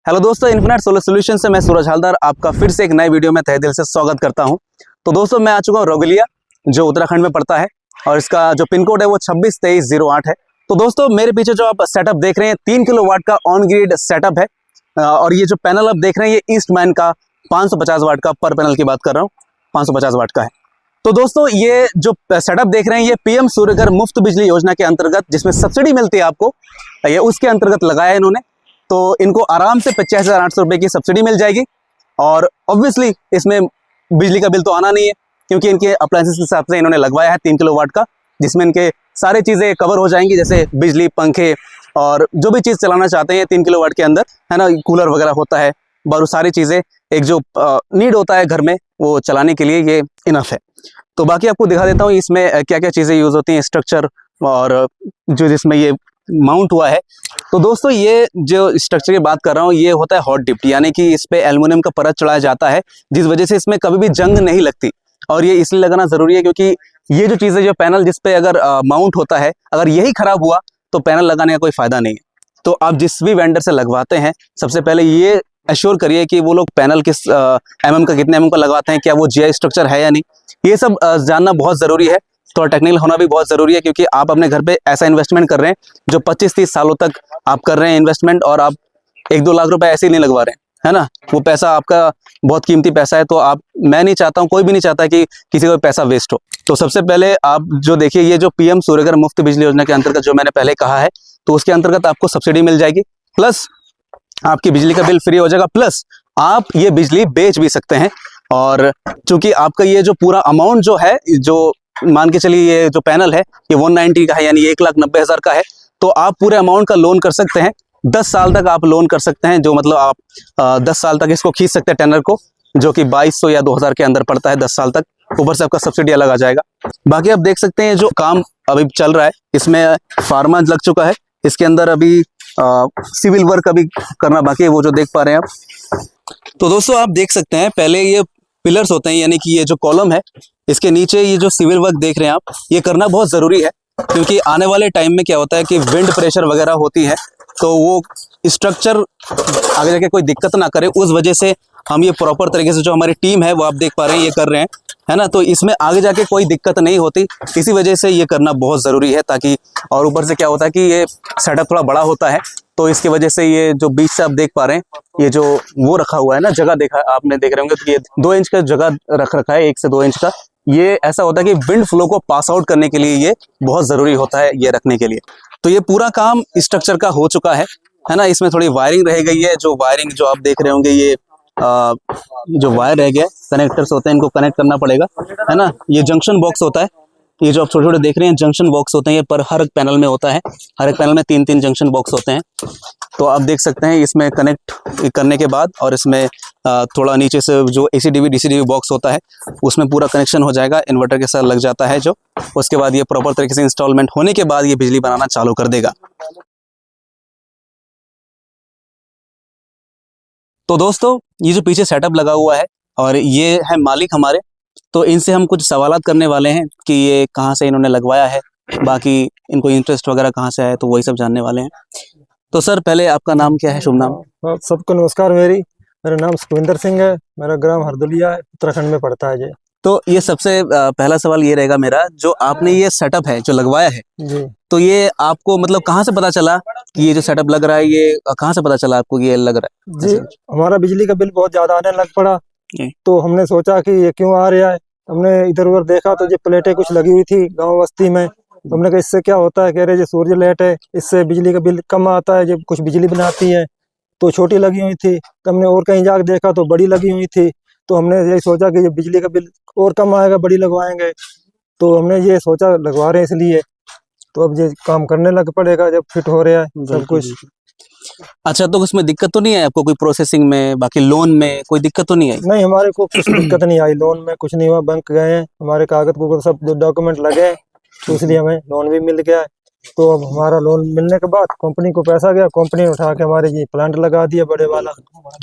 Hello दोस्तों, infinite solar solution से मैं सूरज हालदार आपका फिर से एक नए वीडियो में तहे दिल से स्वागत करता हूं। तो दोस्तों, मैं आ चुका हूं रोगलिया, जो उत्तराखंड में पड़ता है और इसका जो पिन कोड है वो 262308 है। तो दोस्तों, मेरे पीछे जो आप सेटअप देख रहे हैं 3 किलोवाट का ऑन ग्रिड सेटअप है और ये जो पैनल आप देख रहे हैं ये ईस्टमैन का 550 वाट का पर पैनल की बात कर रहा हूँ, 550 वाट का है। तो दोस्तों, ये जो सेटअप देख रहे हैं ये पीएम सूर्यघर मुफ्त बिजली योजना के अंतर्गत, जिसमें सब्सिडी मिलती है आपको, ये उसके अंतर्गत लगाया है इन्होंने। तो इनको आराम से 85,800 रुपये की सब्सिडी मिल जाएगी और ऑब्वियसली इसमें बिजली का बिल तो आना नहीं है, क्योंकि इनके अप्लायंसेस के हिसाब से इन्होंने लगवाया है 3 किलोवाट का, जिसमें इनके सारी चीज़ें कवर हो जाएंगी, जैसे बिजली, पंखे और जो भी चीज़ चलाना चाहते हैं 3 किलोवाट के अंदर, है ना, कूलर वगैरह होता है, बारू सारी चीज़ें एक जो नीड होता है घर में वो चलाने के लिए ये इनफ है। तो बाकी आपको दिखा देता हूँ इसमें क्या क्या चीज़ें यूज़ होती हैं, स्ट्रक्चर और जो जिसमें ये माउंट हुआ है। तो दोस्तों, ये जो स्ट्रक्चर की बात कर रहा हूँ ये होता है हॉट डिप्ट, यानी कि इस पे एल्युमिनियम का परत चढ़ाया जाता है, जिस वजह से इसमें कभी भी जंग नहीं लगती। और ये इसलिए लगाना ज़रूरी है क्योंकि ये जो चीज़ें, जो पैनल जिस पे अगर माउंट होता है, अगर यही ख़राब हुआ तो पैनल लगाने का कोई फ़ायदा नहीं है। तो आप जिस भी वेंडर से लगवाते हैं, सबसे पहले ये एश्योर करिए कि वो लोग पैनल किस mm का, कितने mm का लगवाते हैं, क्या वो GI स्ट्रक्चर है या नहीं, ये सब जानना बहुत ज़रूरी है। थोड़ा टेक्निकल होना भी बहुत ज़रूरी है, क्योंकि आप अपने घर पे ऐसा इन्वेस्टमेंट कर रहे हैं जो 25-30 सालों तक आप कर रहे हैं इन्वेस्टमेंट, और आप 1-2 लाख रुपए ऐसे ही नहीं लगवा रहे हैं, है ना। वो पैसा आपका बहुत कीमती पैसा है, तो मैं नहीं चाहता हूँ, कोई भी नहीं चाहता कि किसी का पैसा वेस्ट हो। तो सबसे पहले आप जो देखिए, ये जो पीएम सूर्यघर मुफ्त बिजली योजना के अंतर्गत जो मैंने पहले कहा है, तो उसके अंतर्गत आपको सब्सिडी मिल जाएगी, प्लस आपकी बिजली का बिल फ्री हो जाएगा, प्लस आप ये बिजली बेच भी सकते हैं। और चूंकि आपका ये जो पूरा अमाउंट जो है, जो मान के चलिए ये जो पैनल है ये 190 का है, यानी 1,90,000 का है, तो आप पूरे अमाउंट का लोन कर सकते हैं। 10 साल तक आप लोन कर सकते हैं, जो मतलब आप 10 साल तक इसको खींच सकते हैं टेनर को, जो कि 2200 या 2000 के अंदर पड़ता है 10 साल तक। ऊपर से आपका सब्सिडी अलग आ जाएगा। बाकी आप देख सकते हैं जो काम अभी चल रहा है इसमें फार्मा लग चुका है, इसके अंदर अभी सिविल वर्क अभी करना बाकी है, वो जो देख पा रहे हैं आप। तो दोस्तों, आप देख सकते हैं पहले ये पिलर्स होते हैं, यानी कि ये जो कॉलम है इसके नीचे ये जो सिविल वर्क देख रहे हैं आप, ये करना बहुत ज़रूरी है, क्योंकि आने वाले टाइम में क्या होता है कि विंड प्रेशर वगैरह होती है, तो वो स्ट्रक्चर आगे जाके कोई दिक्कत ना करे, उस वजह से हम ये प्रॉपर तरीके से, जो हमारी टीम है वो आप देख पा रहे हैं ये कर रहे हैं, है ना। तो इसमें आगे जाके कोई दिक्कत नहीं होती, इसी वजह से ये करना बहुत ज़रूरी है, ताकि, और ऊपर से क्या होता है कि ये सेटअप थोड़ा बड़ा होता है, तो इसकी वजह से ये जो बीच से आप देख पा रहे हैं, ये जो वो रखा हुआ है ना, जगह देखा आपने, देख रहे होंगे, तो ये 2 इंच का जगह रख रखा है, 1 से 2 इंच का। ये ऐसा होता है कि विंड फ्लो को पास आउट करने के लिए ये बहुत ज़रूरी होता है, ये रखने के लिए। तो ये पूरा काम स्ट्रक्चर का हो चुका है ना। इसमें थोड़ी वायरिंग रह गई है, जो वायरिंग जो आप देख रहे होंगे, ये जो वायर रह गया, कनेक्टर्स होते हैं, इनको कनेक्ट करना पड़ेगा, है ना। ये जंक्शन बॉक्स होता है, ये जो आप छोटे छोटे देख रहे हैं जंक्शन बॉक्स होते हैं, ये पर हर एक पैनल में होता है, हर एक पैनल में 3-3 जंक्शन बॉक्स होते हैं। तो आप देख सकते हैं इसमें कनेक्ट करने के बाद, और इसमें थोड़ा नीचे से जो ACDV DCDV बॉक्स होता है उसमें पूरा कनेक्शन हो जाएगा, इन्वर्टर के साथ लग जाता है जो, उसके बाद ये प्रॉपर तरीके से इंस्टॉलमेंट होने के बाद ये बिजली बनाना चालू कर देगा। तो दोस्तों, ये जो पीछे सेटअप लगा हुआ है और ये है मालिक हमारे, तो इनसे हम कुछ सवालात करने वाले हैं कि ये कहाँ से इन्होंने लगवाया है, बाकी इनको इंटरेस्ट वगैरह कहाँ से आया, तो वही सब जानने वाले हैं। तो सर, पहले आपका नाम क्या है, शुभ नाम? सबको नमस्कार। मेरा नाम सुखविंदर सिंह है, मेरा ग्राम हरदुलिया उत्तराखंड में पड़ता है जी। तो ये सबसे पहला सवाल ये रहेगा मेरा, जो आपने ये सेटअप है जो लगवाया है जी, तो ये आपको मतलब कहाँ से पता चला कि ये जो सेटअप लग रहा है, ये कहाँ से पता चला आपको कि ये लग रहा है? जी, हमारा बिजली का बिल बहुत ज्यादा आने लग पड़ा, तो हमने सोचा कि ये क्यों आ रहा है। हमने इधर उधर देखा तो ये प्लेटें कुछ लगी हुई थी गांव बस्ती में, तो हमने कहा इससे क्या होता है, कह रहे ये सूर्य लाइट है, इससे बिजली का बिल कम आता है, ये कुछ बिजली बनाती है। तो छोटी लगी हुई थी, तो हमने और कहीं जाकर देखा तो बड़ी लगी हुई थी, तो हमने यही सोचा कि ये बिजली का बिल और कम आएगा, बड़ी लगवाएंगे, तो हमने ये सोचा लगवा रहे हैं इसलिए। तो अब ये काम करने लग पड़ेगा जब फिट हो रहा है सब कुछ। अच्छा, तो उसमें दिक्कत तो नहीं है आपको कोई प्रोसेसिंग में, बाकी लोन में कोई दिक्कत तो नहीं आई? नहीं, हमारे को कुछ दिक्कत नहीं आई, लोन में कुछ नहीं हुआ, बैंक गए हैं, हमारे कागज को सब जो डॉक्यूमेंट लगे, तो इसलिए हमें लोन भी मिल गया है। तो अब हमारा लोन मिलने के बाद कंपनी को पैसा गया, कंपनी ने उठा के हमारे ये प्लांट लगा दिया बड़े वाला।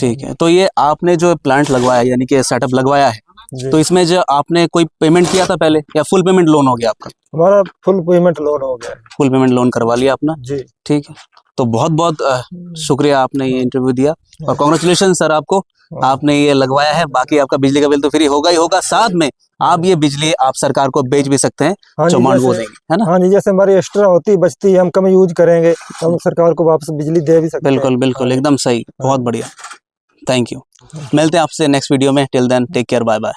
ठीक है, तो ये आपने जो प्लांट लगवाया यानी कि सेटअप लगवाया है, जी। तो इसमें जो आपने कोई पेमेंट किया था पहले या फुल पेमेंट लोन हो गया आपका? हमारा फुल पेमेंट लोन हो गया है। फुल पेमेंट लोन करवा लिया अपना, जी। ठीक है। तो बहुत बहुत शुक्रिया, आपने ये इंटरव्यू दिया और कॉन्ग्रेचुलेशन सर आपको, आपने ये लगवाया है। बाकी आपका बिजली का बिल तो फ्री होगा ही होगा, साथ में आप ये बिजली आप सरकार को बेच भी सकते हैं, हाँ जो जी, अमाउंट वो जैसे देंगे, है ना? हाँ जी, जैसे हमारी एक्स्ट्रा होती बचती है, हम कम यूज करेंगे तो हम सरकार को वापस बिजली दे भी सकते हैं। बिल्कुल बिल्कुल, एकदम सही, बहुत बढ़िया, थैंक यू। मिलते हैं आपसे नेक्स्ट वीडियो में, till then take care, bye bye.